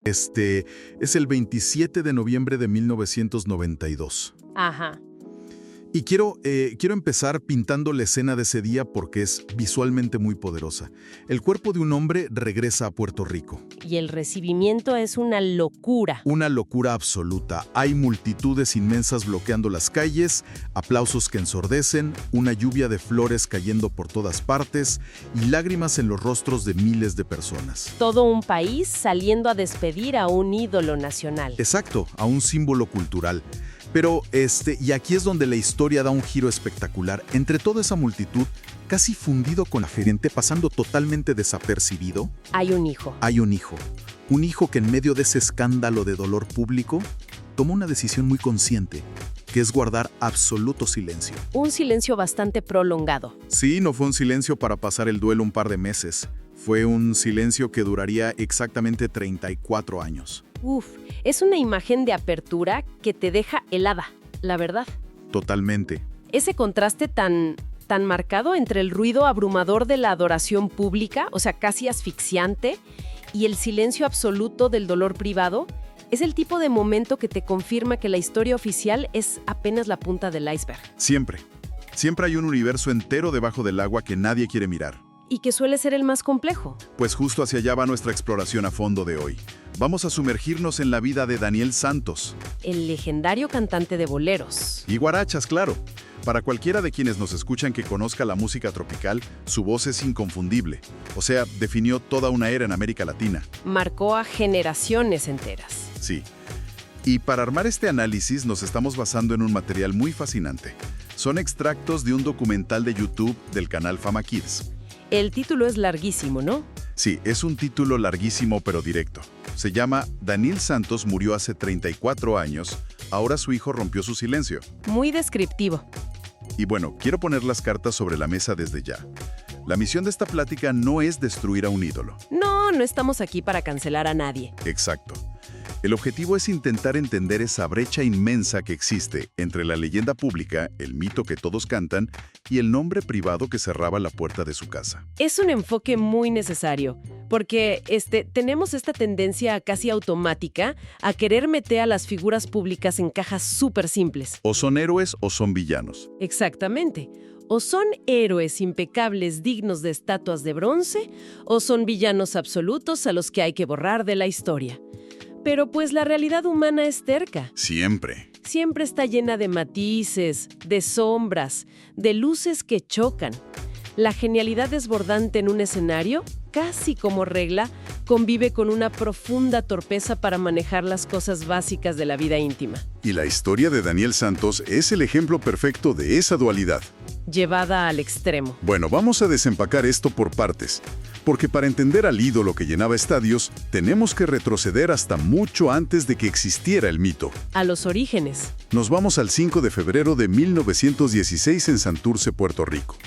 Es el 27 de noviembre de 1992. Ajá. Y quiero empezar pintando la escena de ese día porque es visualmente muy poderosa. El cuerpo de un hombre regresa a Puerto Rico. Y el recibimiento es una locura. Una locura absoluta. Hay multitudes inmensas bloqueando las calles, aplausos que ensordecen, una lluvia de flores cayendo por todas partes y lágrimas en los rostros de miles de personas. Todo un país saliendo a despedir a un ídolo nacional. Exacto, a un símbolo cultural. Pero y aquí es donde la historia da un giro espectacular. Entre toda esa multitud, casi fundido con la gente, pasando totalmente desapercibido, Hay un hijo. hay un hijo. Un hijo que en medio de ese escándalo de dolor público, tomó una decisión muy consciente, que es guardar absoluto silencio. Un silencio bastante prolongado. Sí, no fue un silencio para pasar el duelo un par de meses. Fue un silencio que duraría exactamente 34 años. Uf, es una imagen de apertura que te deja helada, la verdad. Totalmente. Ese contraste tan marcado entre el ruido abrumador de la adoración pública, o sea, casi asfixiante, y el silencio absoluto del dolor privado, es el tipo de momento que te confirma que la historia oficial es apenas la punta del iceberg. Siempre. Siempre hay un universo entero debajo del agua que nadie quiere mirar. Y que suele ser el más complejo. Pues justo hacia allá va nuestra exploración a fondo de hoy. Vamos a sumergirnos en la vida de Daniel Santos. El legendario cantante de boleros. Y guarachas, claro. Para cualquiera de quienes nos escuchan que conozca la música tropical, su voz es inconfundible. O sea, definió toda una era en América Latina. Marcó a generaciones enteras. Sí. Y para armar este análisis nos estamos basando en un material muy fascinante. Son extractos de un documental de YouTube del canal Fama Kids. El título es larguísimo, ¿no? Sí, es un título larguísimo pero directo. Se llama Daniel Santos murió hace 34 años, ahora su hijo rompió su silencio. Muy descriptivo. Y bueno, quiero poner las cartas sobre la mesa desde ya. La misión de esta plática no es destruir a un ídolo. No estamos aquí para cancelar a nadie. Exacto. El objetivo es intentar entender esa brecha inmensa que existe entre la leyenda pública, el mito que todos cantan, y el nombre privado que cerraba la puerta de su casa. Es un enfoque muy necesario, porque tenemos esta tendencia casi automática a querer meter a las figuras públicas en cajas súper simples. O son héroes o son villanos. Exactamente. O son héroes impecables dignos de estatuas de bronce, o son villanos absolutos a los que hay que borrar de la historia. Pero pues la realidad humana es terca. Siempre. Siempre está llena de matices, de sombras, de luces que chocan. La genialidad desbordante en un escenario, casi como regla, convive con una profunda torpeza para manejar las cosas básicas de la vida íntima. Y la historia de Daniel Santos es el ejemplo perfecto de esa dualidad. Llevada al extremo. Bueno, vamos a desempacar esto por partes. Porque para entender al ídolo que llenaba estadios, tenemos que retroceder hasta mucho antes de que existiera el mito. A los orígenes. Nos vamos al 5 de febrero de 1916 en Santurce, Puerto Rico.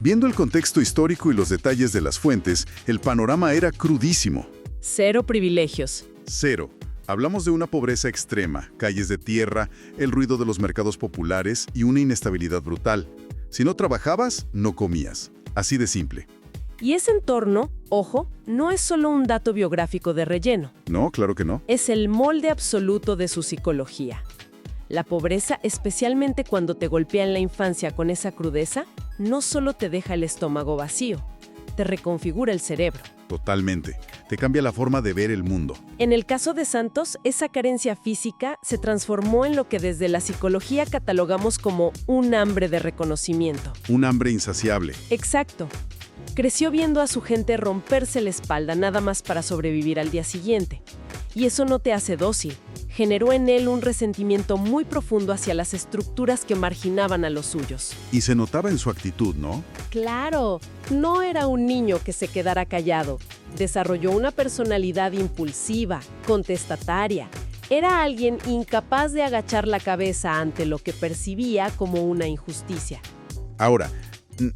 Viendo el contexto histórico y los detalles de las fuentes, el panorama era crudísimo. Cero privilegios. Cero. Hablamos de una pobreza extrema, calles de tierra, el ruido de los mercados populares y una inestabilidad brutal. Si no trabajabas, no comías. Así de simple. Y ese entorno, ojo, no es solo un dato biográfico de relleno. No, claro que no. Es el molde absoluto de su psicología. La pobreza, especialmente cuando te golpea en la infancia con esa crudeza, no solo te deja el estómago vacío, te reconfigura el cerebro. Totalmente. Te cambia la forma de ver el mundo. En el caso de Santos, esa carencia física se transformó en lo que desde la psicología catalogamos como un hambre de reconocimiento. Un hambre insaciable. Exacto. Creció viendo a su gente romperse la espalda nada más para sobrevivir al día siguiente. Y eso no te hace dócil. Generó en él un resentimiento muy profundo hacia las estructuras que marginaban a los suyos. Y se notaba en su actitud, ¿no? Claro, no era un niño que se quedara callado. Desarrolló una personalidad impulsiva, contestataria. Era alguien incapaz de agachar la cabeza ante lo que percibía como una injusticia. Ahora,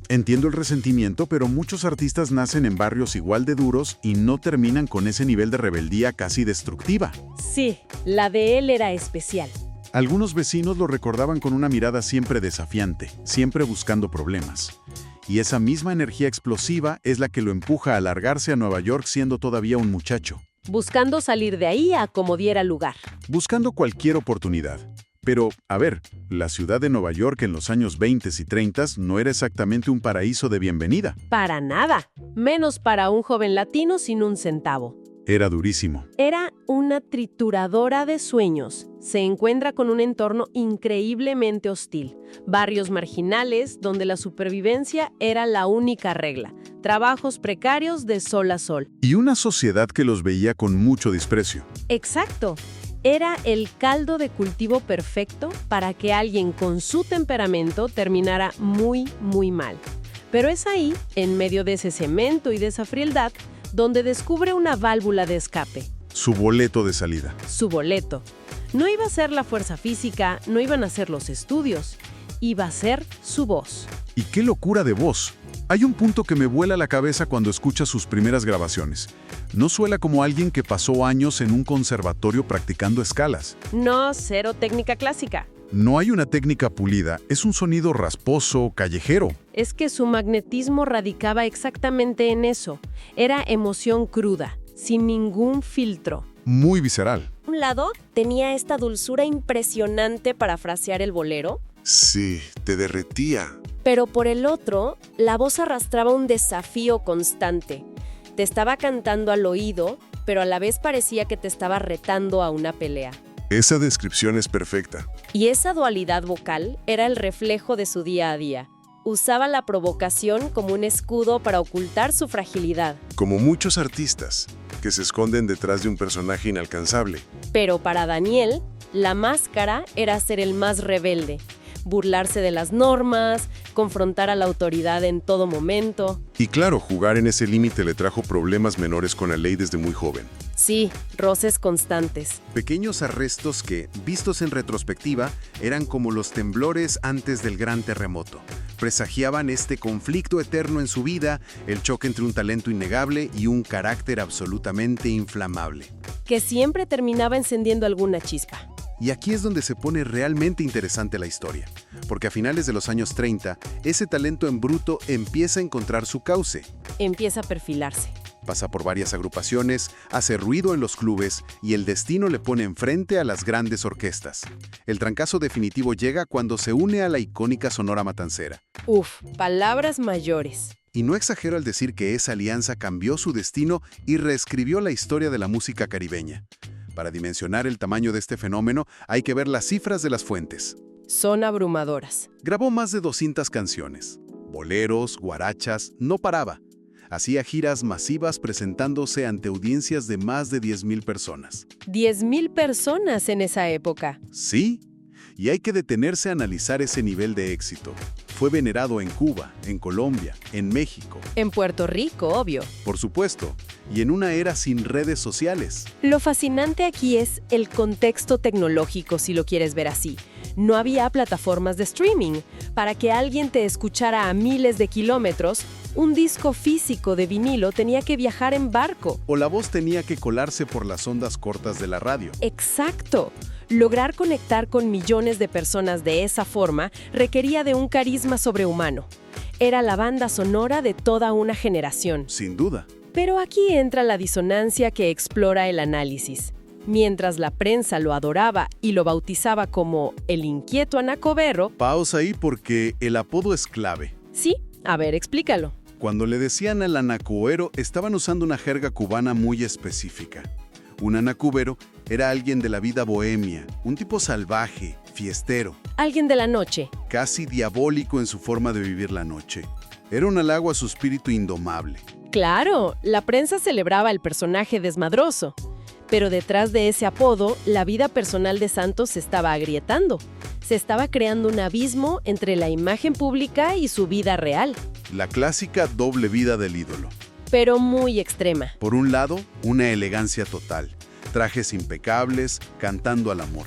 entiendo el resentimiento, pero muchos artistas nacen en barrios igual de duros y no terminan con ese nivel de rebeldía casi destructiva. Sí, la de él era especial. Algunos vecinos lo recordaban con una mirada siempre desafiante, siempre buscando problemas. Y esa misma energía explosiva es la que lo empuja a largarse a Nueva York siendo todavía un muchacho. buscando salir de ahí a como diera lugar. Buscando cualquier oportunidad. Pero, a ver, la ciudad de Nueva York en los años 20 y 30 no era exactamente un paraíso de bienvenida. Para nada, menos para un joven latino sin un centavo. Era durísimo. Era una trituradora de sueños. Se encuentra con un entorno increíblemente hostil. Barrios marginales donde la supervivencia era la única regla. Trabajos precarios de sol a sol. Y una sociedad que los veía con mucho desprecio. Exacto. Era el caldo de cultivo perfecto para que alguien con su temperamento terminara muy, muy mal. Pero es ahí, en medio de ese cemento y de esa frialdad, donde descubre una válvula de escape. Su boleto de salida. Su boleto. No iba a ser la fuerza física, no iban a ser los estudios, iba a ser su voz. ¡Y qué locura de voz! Hay un punto que me vuela la cabeza cuando escuchas sus primeras grabaciones. No suena como alguien que pasó años en un conservatorio practicando escalas. No, cero técnica clásica. No hay una técnica pulida, es un sonido rasposo, callejero. Es que su magnetismo radicaba exactamente en eso. Era emoción cruda, sin ningún filtro. Muy visceral. Por un lado, tenía esta dulzura impresionante para frasear el bolero. Sí, te derretía. Pero por el otro, la voz arrastraba un desafío constante. Te estaba cantando al oído, pero a la vez parecía que te estaba retando a una pelea. Esa descripción es perfecta. Y esa dualidad vocal era el reflejo de su día a día. Usaba la provocación como un escudo para ocultar su fragilidad. Como muchos artistas, que se esconden detrás de un personaje inalcanzable. Pero para Daniel, la máscara era ser el más rebelde. Burlarse de las normas, confrontar a la autoridad en todo momento. Y claro, jugar en ese límite le trajo problemas menores con la ley desde muy joven. Sí, roces constantes. Pequeños arrestos que, vistos en retrospectiva, eran como los temblores antes del gran terremoto. Presagiaban este conflicto eterno en su vida, el choque entre un talento innegable y un carácter absolutamente inflamable. Que siempre terminaba encendiendo alguna chispa. Y aquí es donde se pone realmente interesante la historia, porque a finales de los años 30, ese talento en bruto empieza a encontrar su cauce. Empieza a perfilarse. Pasa por varias agrupaciones, hace ruido en los clubes y el destino le pone enfrente a las grandes orquestas. El trancazo definitivo llega cuando se une a la icónica Sonora Matancera. Uf, palabras mayores. Y no exagero al decir que esa alianza cambió su destino y reescribió la historia de la música caribeña. Para dimensionar el tamaño de este fenómeno, hay que ver las cifras de las fuentes. Son abrumadoras. Grabó más de 200 canciones. Boleros, guarachas, no paraba. Hacía giras masivas presentándose ante audiencias de más de 10,000 personas. 10,000 personas en esa época. Sí, y hay que detenerse a analizar ese nivel de éxito. Fue venerado en Cuba, en Colombia, en México. En Puerto Rico, obvio. Por supuesto, y en una era sin redes sociales. Lo fascinante aquí es el contexto tecnológico, si lo quieres ver así. No había plataformas de streaming. Para que alguien te escuchara a miles de kilómetros, un disco físico de vinilo tenía que viajar en barco. O la voz tenía que colarse por las ondas cortas de la radio. Exacto. Lograr conectar con millones de personas de esa forma requería de un carisma sobrehumano. Era la banda sonora de toda una generación. Sin duda. Pero aquí entra la disonancia que explora el análisis. Mientras la prensa lo adoraba y lo bautizaba como el inquieto anacoberro. Pausa ahí porque el apodo es clave. Sí, a ver, explícalo. Cuando le decían al anacuero, estaban usando una jerga cubana muy específica. Un anacubero era alguien de la vida bohemia, un tipo salvaje, fiestero. Alguien de la noche. Casi diabólico en su forma de vivir la noche. Era un halago a su espíritu indomable. Claro, la prensa celebraba el personaje desmadroso. Pero detrás de ese apodo, la vida personal de Santos se estaba agrietando. Se estaba creando un abismo entre la imagen pública y su vida real. La clásica doble vida del ídolo. Pero muy extrema. Por un lado, una elegancia total. Trajes impecables, cantando al amor.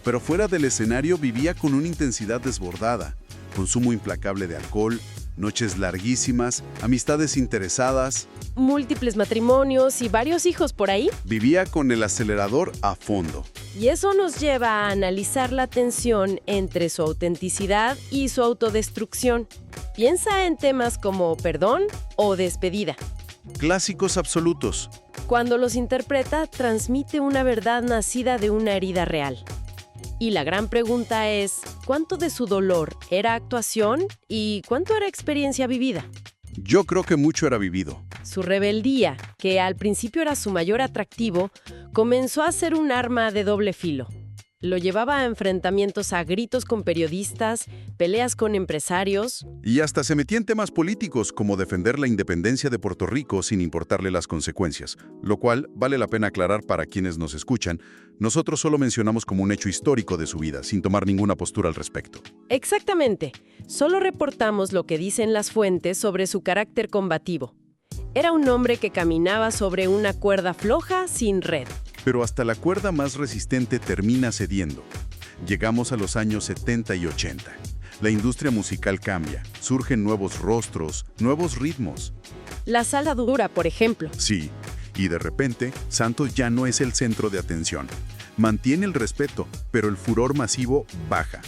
Pero fuera del escenario vivía con una intensidad desbordada. Consumo implacable de alcohol, noches larguísimas, amistades interesadas. Múltiples matrimonios y varios hijos por ahí. Vivía con el acelerador a fondo. Y eso nos lleva a analizar la tensión entre su autenticidad y su autodestrucción. Piensa en temas como perdón o despedida. Clásicos absolutos. Cuando los interpreta, transmite una verdad nacida de una herida real. Y la gran pregunta es, ¿cuánto de su dolor era actuación y cuánto era experiencia vivida? Yo creo que mucho era vivido. Su rebeldía, que al principio era su mayor atractivo, comenzó a ser un arma de doble filo. Lo llevaba a enfrentamientos a gritos con periodistas, peleas con empresarios. Y hasta se metía en temas políticos, como defender la independencia de Puerto Rico sin importarle las consecuencias, lo cual vale la pena aclarar para quienes nos escuchan. Nosotros solo mencionamos como un hecho histórico de su vida, sin tomar ninguna postura al respecto. Exactamente. Solo reportamos lo que dicen las fuentes sobre su carácter combativo. Era un hombre que caminaba sobre una cuerda floja sin red. Pero hasta la cuerda más resistente termina cediendo. Llegamos a los años 70 y 80. La industria musical cambia, surgen nuevos rostros, nuevos ritmos. La sala dura, por ejemplo. Sí, y de repente, Santos ya no es el centro de atención. Mantiene el respeto, pero el furor masivo baja.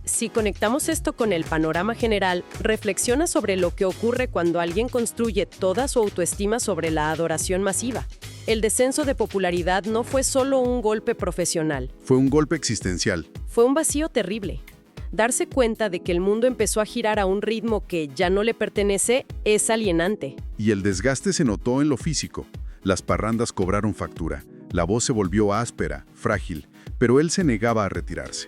Si conectamos esto con el panorama general, reflexiona sobre lo que ocurre cuando alguien construye toda su autoestima sobre la adoración masiva. El descenso de popularidad no fue solo un golpe profesional. Fue un golpe existencial. Fue un vacío terrible. Darse cuenta de que el mundo empezó a girar a un ritmo que ya no le pertenece es alienante. Y el desgaste se notó en lo físico. Las parrandas cobraron factura. La voz se volvió áspera, frágil, pero él se negaba a retirarse.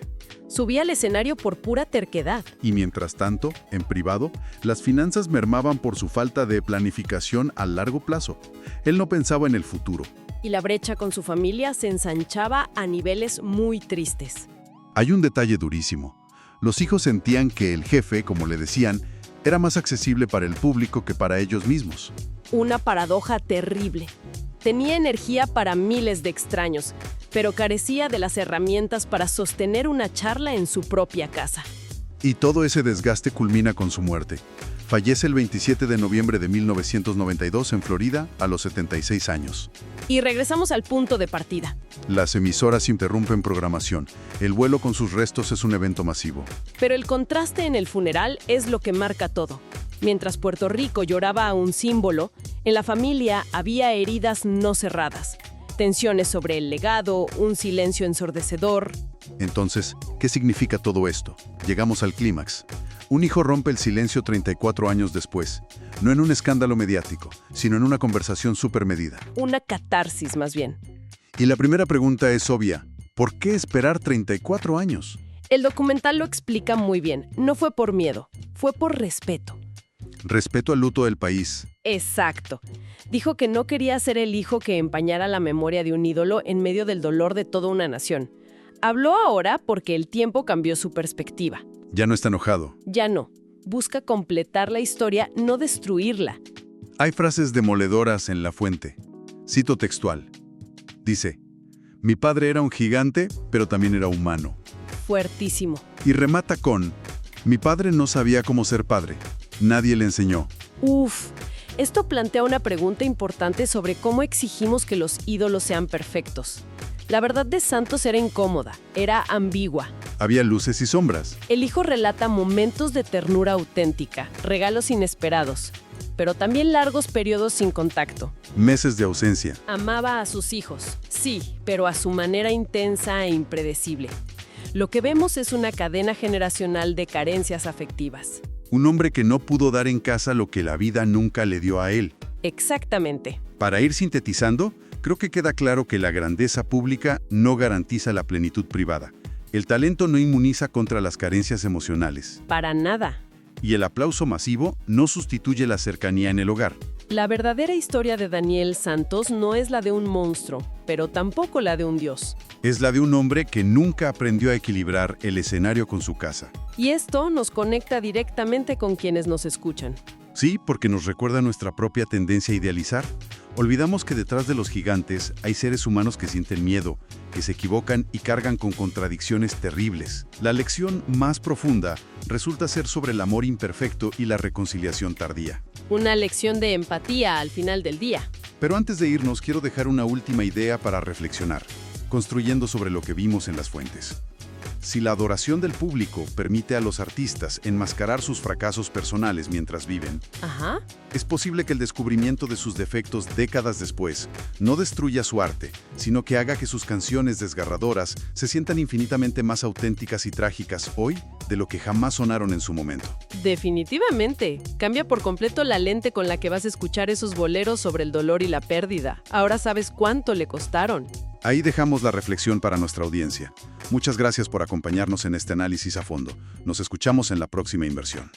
Subía al escenario por pura terquedad. Y mientras tanto, en privado, las finanzas mermaban por su falta de planificación a largo plazo. Él no pensaba en el futuro. Y la brecha con su familia se ensanchaba a niveles muy tristes. Hay un detalle durísimo. Los hijos sentían que el jefe, como le decían, era más accesible para el público que para ellos mismos. Una paradoja terrible. Tenía energía para miles de extraños, pero carecía de las herramientas para sostener una charla en su propia casa. Y todo ese desgaste culmina con su muerte. Fallece el 27 de noviembre de 1992 en Florida, a los 76 años. Y regresamos al punto de partida. Las emisoras interrumpen programación. El vuelo con sus restos es un evento masivo. Pero el contraste en el funeral es lo que marca todo. Mientras Puerto Rico lloraba a un símbolo, en la familia había heridas no cerradas. Tensiones sobre el legado, un silencio ensordecedor. Entonces, ¿qué significa todo esto? Llegamos al clímax. Un hijo rompe el silencio 34 años después, no en un escándalo mediático, sino en una conversación súper medida. Una catarsis, más bien. Y la primera pregunta es obvia. ¿Por qué esperar 34 años? El documental lo explica muy bien. No fue por miedo, fue por respeto. Respeto al luto del país. Exacto. Dijo que no quería ser el hijo que empañara la memoria de un ídolo en medio del dolor de toda una nación. Habló ahora porque el tiempo cambió su perspectiva. Ya no está enojado. Ya no. Busca completar la historia, no destruirla. Hay frases demoledoras en La Fuente. Cito textual. Dice, mi padre era un gigante, pero también era humano. Fuertísimo. Y remata con, mi padre no sabía cómo ser padre. Nadie le enseñó. Uf, esto plantea una pregunta importante sobre cómo exigimos que los ídolos sean perfectos. La verdad de Santos era incómoda, era ambigua. Había luces y sombras. El hijo relata momentos de ternura auténtica, regalos inesperados, pero también largos periodos sin contacto. Meses de ausencia. Amaba a sus hijos, sí, pero a su manera intensa e impredecible. Lo que vemos es una cadena generacional de carencias afectivas. Un hombre que no pudo dar en casa lo que la vida nunca le dio a él. Exactamente. Para ir sintetizando, creo que queda claro que la grandeza pública no garantiza la plenitud privada. El talento no inmuniza contra las carencias emocionales. Para nada. Y el aplauso masivo no sustituye la cercanía en el hogar. La verdadera historia de Daniel Santos no es la de un monstruo, pero tampoco la de un dios. Es la de un hombre que nunca aprendió a equilibrar el escenario con su casa. Y esto nos conecta directamente con quienes nos escuchan. Sí, porque nos recuerda nuestra propia tendencia a idealizar. Olvidamos que detrás de los gigantes hay seres humanos que sienten miedo, que se equivocan y cargan con contradicciones terribles. La lección más profunda resulta ser sobre el amor imperfecto y la reconciliación tardía. Una lección de empatía al final del día. Pero antes de irnos, quiero dejar una última idea para reflexionar, construyendo sobre lo que vimos en las fuentes. Si la adoración del público permite a los artistas enmascarar sus fracasos personales mientras viven, Ajá. es posible que el descubrimiento de sus defectos décadas después no destruya su arte, sino que haga que sus canciones desgarradoras se sientan infinitamente más auténticas y trágicas hoy de lo que jamás sonaron en su momento. Definitivamente. Cambia por completo la lente con la que vas a escuchar esos boleros sobre el dolor y la pérdida. Ahora sabes cuánto le costaron. Ahí dejamos la reflexión para nuestra audiencia. Muchas gracias por acompañarnos en este análisis a fondo. Nos escuchamos en la próxima inversión.